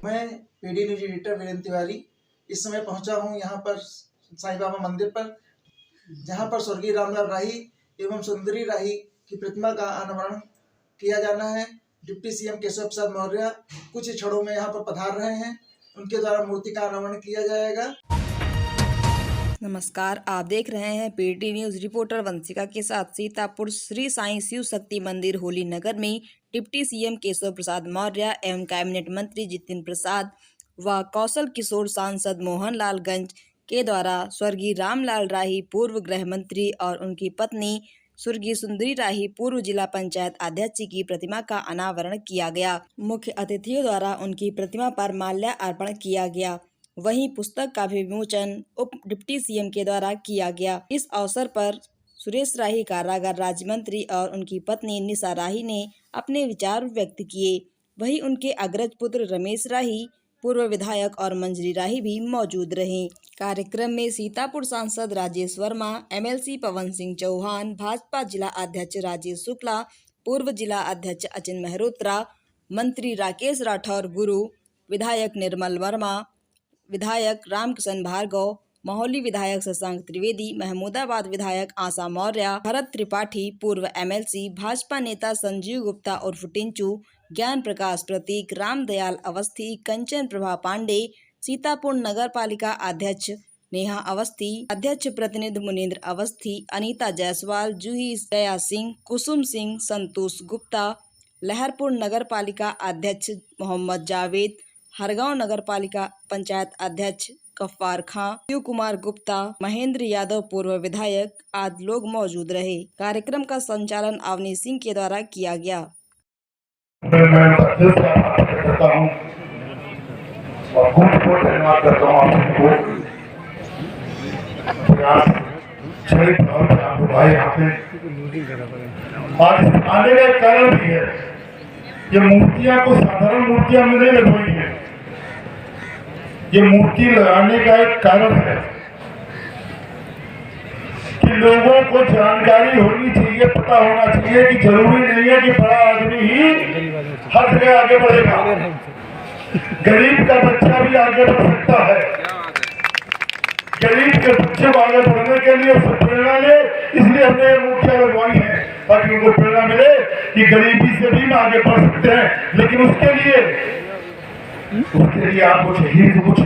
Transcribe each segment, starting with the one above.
मैं PD news editor Virendra Tiwari इस समय पहुंचा हूं यहां पर साईं बाबा मंदिर पर, जहां पर स्वर्गीय रामलाल राही एवं सुंदरी राही की प्रतिमा का अनावरण किया जाना है। डिप्टी सीएम केशव प्रसाद मौर्य कुछ क्षणों में यहां पर पधार रहे हैं। उनके द्वारा मूर्ति का अनावरण किया जाएगा। नमस्कार, आप देख रहे हैं पीटी न्यूज। रिपोर्टर वंशिका के साथ सीतापुर श्री साईं शिव शक्ति मंदिर होली नगर में डिप्टी सीएम केशव प्रसाद मौर्य एवं कैबिनेट मंत्री जितिन प्रसाद व कौशल किशोर सांसद मोहन लाल गंज के द्वारा स्वर्गीय रामलाल राही पूर्व गृह मंत्री और उनकी पत्नी स्वर्गीय सुंदरी राही पूर्व जिला पंचायत अध्यक्ष की प्रतिमा का अनावरण किया गया। मुख्य अतिथियों द्वारा उनकी प्रतिमा पर माल्यार्पण किया गया। वहीं पुस्तक का भी विमोचन उप डिप्टी सीएम के द्वारा किया गया। इस अवसर पर सुरेश राही कारागार राज्य मंत्री और उनकी पत्नी निशा राही ने अपने विचार व्यक्त किए। वहीं उनके अग्रज पुत्र रमेश राही पूर्व विधायक और मंजरी राही भी मौजूद रहे। कार्यक्रम में सीतापुर सांसद राजेश वर्मा, एमएलसी पवन सिंह चौहान, भाजपा जिला अध्यक्ष राजेश शुक्ला, पूर्व जिला अध्यक्ष अचिन मेहरोत्रा, मंत्री राकेश राठौर गुरु, विधायक निर्मल वर्मा, विधायक रामकिशन भार्गव, मोहाली विधायक शशांक त्रिवेदी, महमूदाबाद विधायक आशा मौर्य, भरत त्रिपाठी, पूर्व एमएलसी, भाजपा नेता संजीव गुप्ता उर्फ टिंचू, ज्ञान प्रकाश प्रतीक, रामदयाल अवस्थी, कंचन प्रभा पांडे, सीतापुर नगर पालिका अध्यक्ष नेहा अवस्थी, अध्यक्ष प्रतिनिधि मुनीन्द्र अवस्थी, अनीता जायसवाल, जूही दया सिंह, कुसुम सिंह, संतोष गुप्ता, लहरपुर नगर पालिका अध्यक्ष मोहम्मद जावेद, हरगांव नगर पालिका पंचायत अध्यक्ष गफ्फार खां, शिव कुमार गुप्ता, महेंद्र यादव पूर्व विधायक आदि लोग मौजूद रहे। कार्यक्रम का संचालन अवनी सिंह के द्वारा किया गया। आने का कारण भी है, ये मूर्तियां को साधारण मूर्तियां में नहीं लगवाई है। ये मूर्ति लगाने का एक कारण है कि लोगों को जानकारी होनी चाहिए, पता होना चाहिए कि जरूरी नहीं है कि बड़ा आदमी ही हर जगह आगे बढ़ेगा। गरीब का बच्चा भी आगे बढ़ सकता है। गरीब के बच्चे को आगे बढ़ने के लिए उससे प्रेरणा ले, इसलिए हमने ये मूर्तियां लगवाई है ताकि उनको प्रेरणा मिले कि गरीबी से भी आगे बढ़ सकते हैं। लेकिन उसके लिए आपको चाहिए तो कुछ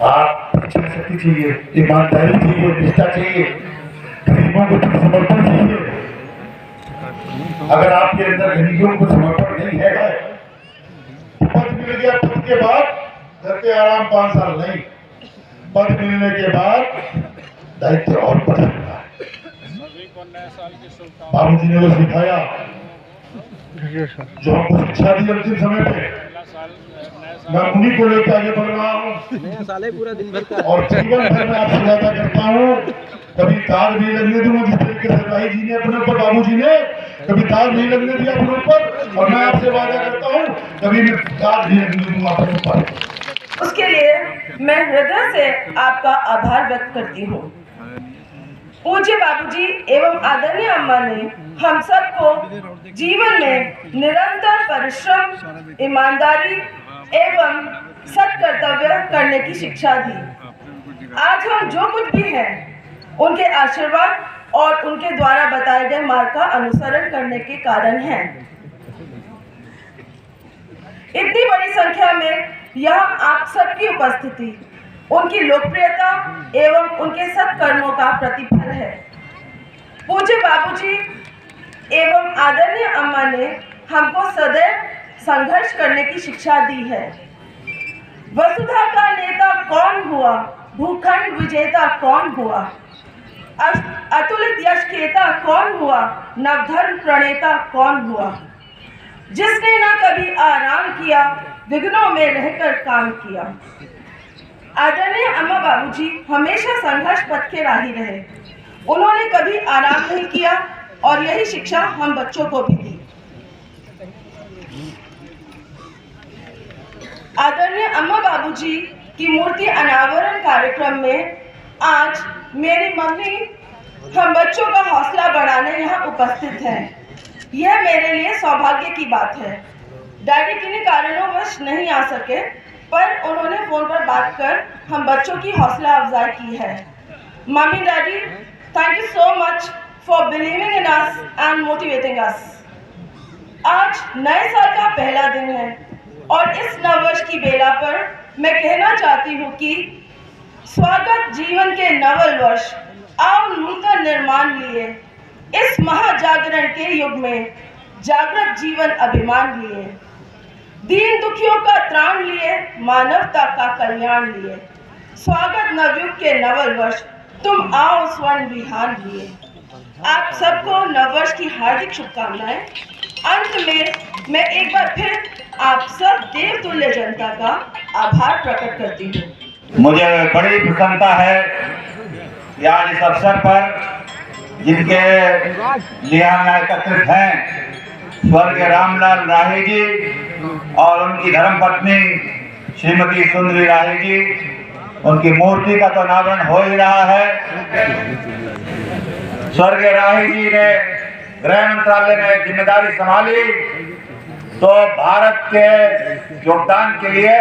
आप इच्छा शक्ति चाहिए, ईमानदारी चाहिए, निष्ठा चाहिए, गरीबों को समर्पण चाहिए। अगर आपके अंदर गरीबों को समर्पण नहीं है, पद मिल गया, पद के बाद घर के आराम 5 साल नहीं, पद मिलने के बाद दायित्व और बढ़ सकता है। बाबू जी ने वो सिखाया जो हमको शिक्षा दी अंतिम समय पे, मैं उन्हीं को लेकर आगे बढ़ रहा हूँ और जीवन भर में आपसे वादा करता हूँ कभी तार नहीं लगने दूंगा। जिस तरीके से राही जी ने अपने ऊपर, बाबू जी ने कभी तार नहीं लगने दिया अपने ऊपर, और मैं आपसे वादा करता हूँ कभी भी तार नहीं लगने दूंगा अपने ऊपर। उसके लिए मैं हृदय से आपका आभार व्यक्त करती हूँ। पूज्य बाबूजी एवं आदरणीय अम्मा ने हम सबको जीवन में निरंतर परिश्रम, ईमानदारी एवं सत्कर्तव्य करने की शिक्षा दी। आज हम जो कुछ भी हैं, उनके आशीर्वाद और उनके द्वारा बताए गए मार्ग का अनुसरण करने के कारण हैं। इतनी बड़ी संख्या में यहाँ आप सबकी उपस्थिति उनकी लोकप्रियता एवं उनके सत्कर्मों का प्रतिफल है। पूज्य बाबूजी एवं आदरणीय अम्मा ने हमको सदैव संघर्ष करने की शिक्षा दी है। वसुधा का नेता कौन हुआ, भूखंड विजेता कौन हुआ, अतुलित यश केता कौन हुआ, नवधर्म प्रणेता कौन हुआ, जिसने न कभी आराम किया, विघ्नों में रहकर काम किया। आदरणीय अम्मा बाबूजी हमेशा संघर्ष पथ के राही रहे। उन्होंने कभी आराम नहीं किया और यही शिक्षा हम बच्चों को भी दी। आदरणीय अम्मा बाबूजी की मूर्ति अनावरण कार्यक्रम में आज मेरी मम्मी हम बच्चों का हौसला बढ़ाने यहाँ उपस्थित है। यह मेरे लिए सौभाग्य की बात है। डैडी किन्हीं कारणोंवश नहीं आ सके, पर उन्होंने फोन पर बात कर हम बच्चों की हौसला अफजाई की है। Mummy daddy, thank you so much for believing in us and motivating अस। आज नए साल का पहला दिन है और इस नववर्ष की बेला पर मैं कहना चाहती हूँ कि स्वागत जीवन के नवल वर्ष, आओ नूतन निर्माण लिए, इस महाजागरण के युग में जागृत जीवन अभिमान लिए, दीन दुखियों का त्राण लिए, मानवता का कल्याण लिए। स्वागत नवयुग के नवल वर्ष, तुम आओ स्वर्ण विहार लिए। आप सबको नववर्ष की हार्दिक शुभकामनाएं। अंत में मैं एक बार फिर आप सब देवतुल्य जनता का आभार प्रकट करती हूँ। मुझे बड़ी प्रसन्नता है कि आज इस अवसर पर जिनके लिए हम एकत्रित हैं, स्वर्गीय रामलाल राही जी और उनकी धर्मपत्नी श्रीमती सुंदरी राही जी, उनकी मूर्ति का तो अनावरण हो ही रहा है। स्वर्गीय राही जी ने गृह मंत्रालय में जिम्मेदारी संभाली तो भारत के योगदान के लिए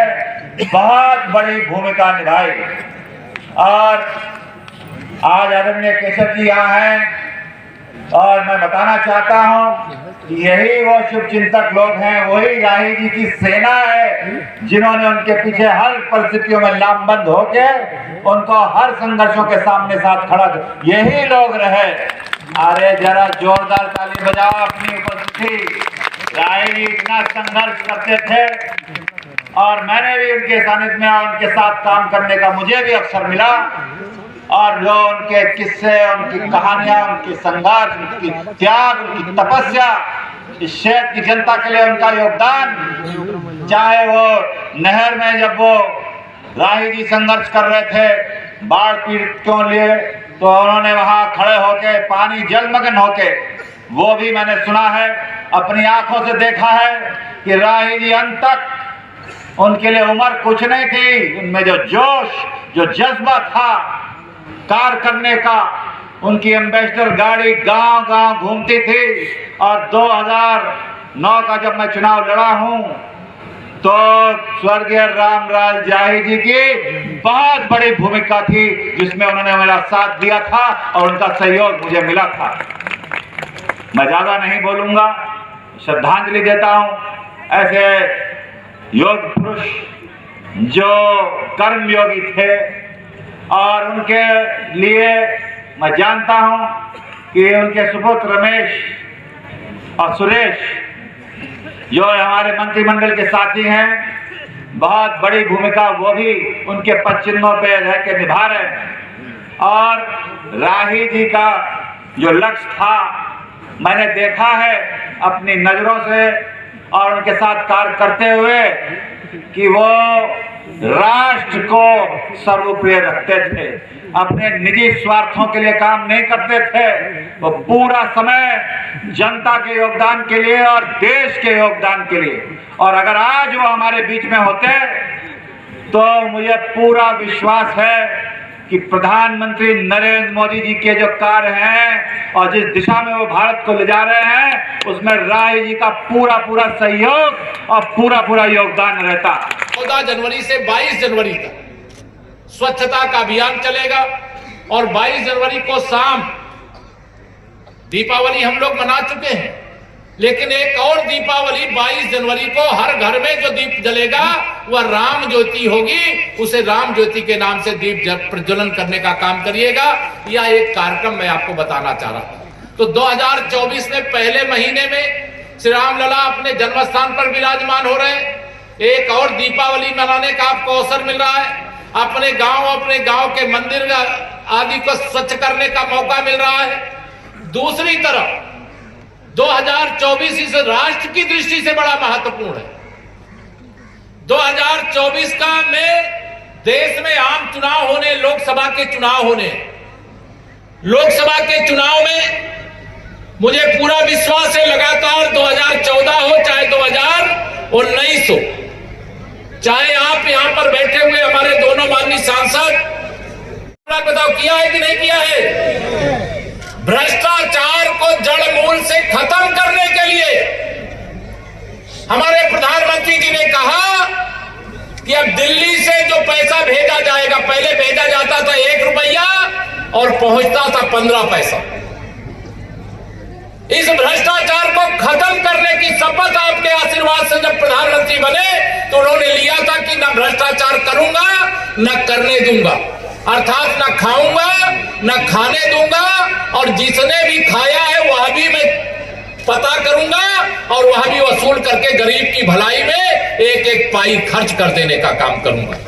बहुत बड़ी भूमिका निभाई और आज आदरणीय केशव जी यहाँ हैं और मैं बताना चाहता हूँ कि यही वो शुभ चिंतक लोग हैं, वही राही जी की सेना है जिन्होंने उनके पीछे हर परिस्थितियों में लामबंद होके उनको हर संघर्षों के सामने साथ खड़ा, यही लोग रहे। अरे जरा जोरदार ताली बजाओ अपनी उपस्थिति। राही जी इतना संघर्ष करते थे और मैंने भी उनके सानिध्य में उनके साथ काम करने का मुझे भी अवसर मिला और जो उनके किस्से, उनकी कहानियां, उनकी संघर्ष, उनकी त्याग, उनकी तपस्या, इस क्षेत्र की जनता के लिए उनका योगदान, चाहे वो नहर में जब वो राही जी संघर्ष कर रहे थे बाढ़ पीड़ितों लिए, तो उन्होंने वहां खड़े होके पानी जलमग्न होके, वो भी मैंने सुना है, अपनी आंखों से देखा है कि राही जी अंत तक उनके लिए उम्र कुछ नहीं थी, उनमें जो जोश, जो जज्बा था कार्य करने का, उनकी एम्बेसडर गाड़ी गांव-गांव घूमती थी। और 2009 का जब मैं चुनाव लड़ा हूं तो स्वर्गीय रामलाल राही जी की बहुत बड़ी भूमिका थी जिसमें उन्होंने मेरा साथ दिया था और उनका सहयोग मुझे मिला था। मैं ज्यादा नहीं बोलूंगा, श्रद्धांजलि देता हूं ऐसे योग पुरुष जो कर्मयोगी थे और उनके लिए मैं जानता हूं कि उनके सुपुत्र रमेश और सुरेश जो हमारे मंत्रिमंडल के साथी हैं, बहुत बड़ी भूमिका वो भी उनके पदचिन्हों पे रह के निभा रहे हैं। और राही जी का जो लक्ष्य था मैंने देखा है अपनी नजरों से और उनके साथ कार्य करते हुए कि वो राष्ट्र को सर्वोपरि रखते थे, अपने निजी स्वार्थों के लिए काम नहीं करते थे, वो पूरा समय जनता के योगदान के लिए और देश के योगदान के लिए। और अगर आज वो हमारे बीच में होते तो मुझे पूरा विश्वास है कि प्रधानमंत्री नरेंद्र मोदी जी के जो कार्य हैं और जिस दिशा में वो भारत को ले जा रहे हैं उसमें राही जी का पूरा सहयोग और पूरा योगदान रहता। 14 जनवरी से 22 जनवरी तक स्वच्छता का अभियान चलेगा और 22 जनवरी को शाम दीपावली हम लोग मना चुके हैं, लेकिन एक और दीपावली 22 जनवरी को हर घर में जो दीप जलेगा वह राम ज्योति होगी, उसे राम ज्योति के नाम से दीप प्रज्वलन करने का काम करिएगा। यह एक कार्यक्रम मैं आपको बताना चाह रहा था। तो 2024 में पहले महीने में श्री राम लला अपने जन्म स्थान पर विराजमान हो रहे हैं। एक और दीपावली मनाने का आपको अवसर मिल रहा है, अपने गांव के मंदिर आदि को स्वच्छ करने का मौका मिल रहा है। दूसरी तरफ 2024 इस राष्ट्र की दृष्टि से बड़ा महत्वपूर्ण है। 2024 का में देश में आम चुनाव होने, लोकसभा के चुनाव होने। लोकसभा के चुनाव में मुझे पूरा विश्वास है लगातार 2014 हो चाहे 2019 हो, चाहे आप यहां पर बैठे हुए हमारे दोनों माननीय सांसद, बताओ किया है कि नहीं किया है? भ्रष्टाचार को जड़ मूल से खत्म करने के लिए हमारे प्रधान कि अब दिल्ली से जो पैसा भेजा जाएगा, पहले भेजा जाता था 1 रुपया और पहुंचता था 15 पैसा। इस भ्रष्टाचार को खत्म करने की शपथ आपके आशीर्वाद से जब प्रधानमंत्री बने तो उन्होंने लिया था कि न भ्रष्टाचार करूंगा न करने दूंगा, अर्थात न खाऊंगा न खाने दूंगा, और जिसने भी खाया है वह भी मैं पता करूंगा और वह भी वसूल करके गरीब की भलाई में एक एक पाई खर्च कर देने का काम करूंगा।